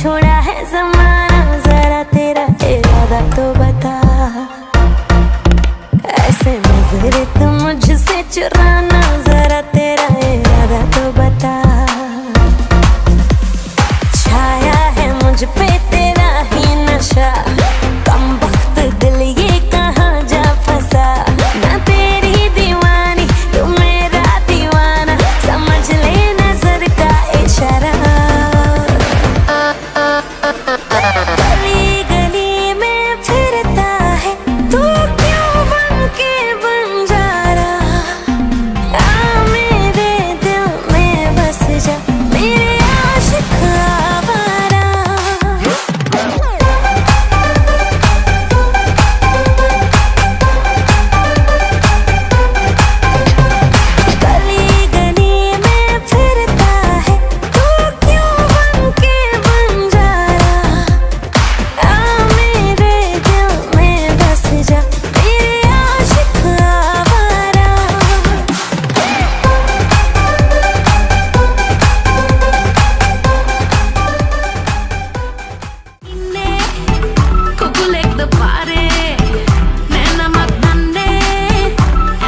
छोड़ा है ज़माना, जरा तेरा इरादा तो बता। ऐसे नजर तुम मुझसे चुराना, जरा तेरा इरादा तो बता। छाया है मुझ पे तेरा ही नशा, कम वक्त दिल ये कहाँ जा फंसा। मैं तेरी दीवानी तू मेरा दीवाना, समझ ले नजर का इशारा। गली गली में फिरता है तू, क्यों बन के बंजारा। आ मेरे दिल में बस जा, मेरे आशिक आवारा। गली गली में फिरता है तू, क्यों बन के बंजारा। आ मेरे दिल में बस जा, मेरे आशिक आवारा। Kukulik pare, nena magdande,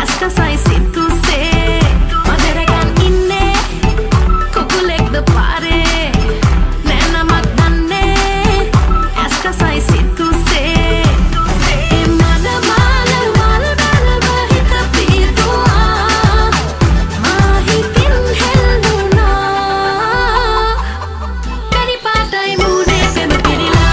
esta sai si tu se, madera kan inne. Kukulik pare, nena magdande, esta sai si tu se. Mala mala mala mala bahita pidua, mahitin heluna. Kari patai mude pe me pirila.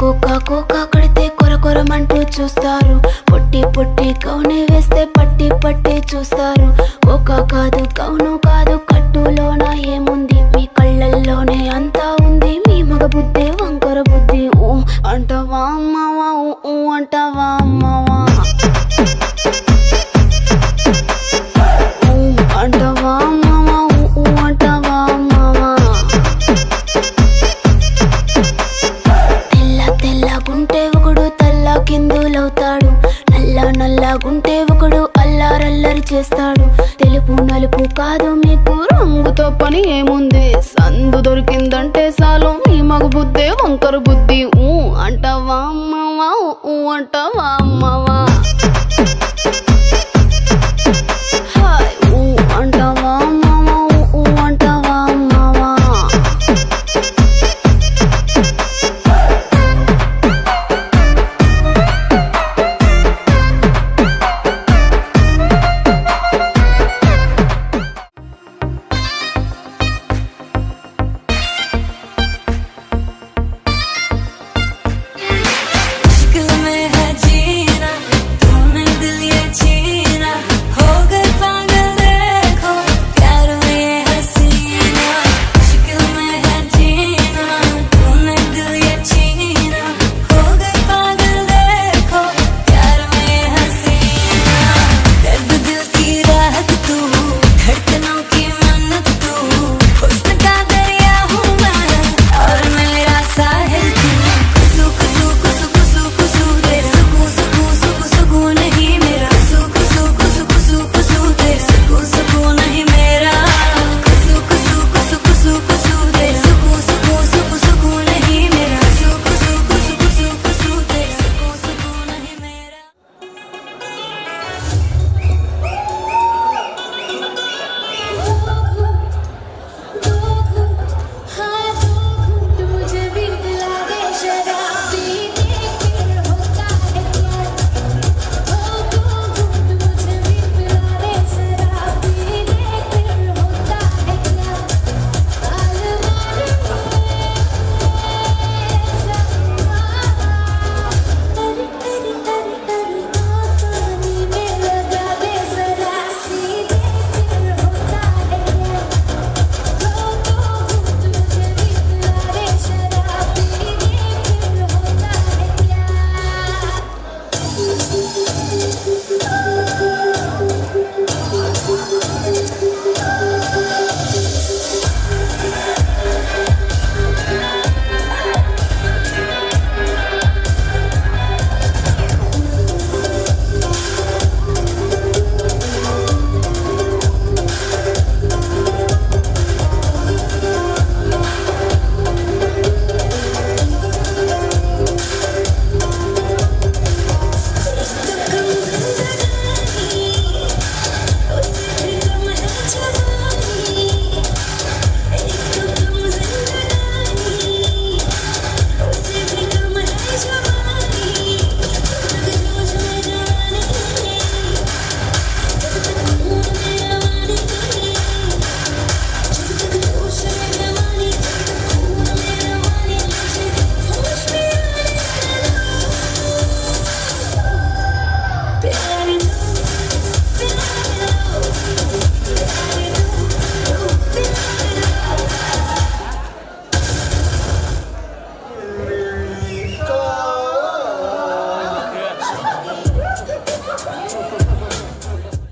కోకా కోకా కడితే కొర కొరమంటూ చూస్తారు, పొట్టి పొట్టి కౌని వేస్తే పట్టి పట్టి చూస్తారు. Cocoa కాదు కౌను కాదు, కట్టులోన ఏముంది, మీ కళ్ళల్లోనే అంతా ఉంది. మీ మగ బుద్ధి వంకర బుద్ధి, ఊ అంటావా అమ్మవా, ఊ అంటావా అమ్మవా, ఊ అంటావా అమ్మవా, ఊ అంటావా అమ్మవా. తెల్ల తెల్లగుంటే ఒకడు తల్ల కిందులవుతాడు, నల్ల నల్లగుంటే ఒకడు అల్లారల్లరి చేస్తాడు. తెలుపు నలుపు కాదు మీకు రంగుతో పని ఏముంది, సందు దొరికిందంటే చాలు మీ మగ బుద్ధి వంకర బుద్ధి. ఊ అంటావా అమ్మవా, ఊ అంటావా అమ్మవా.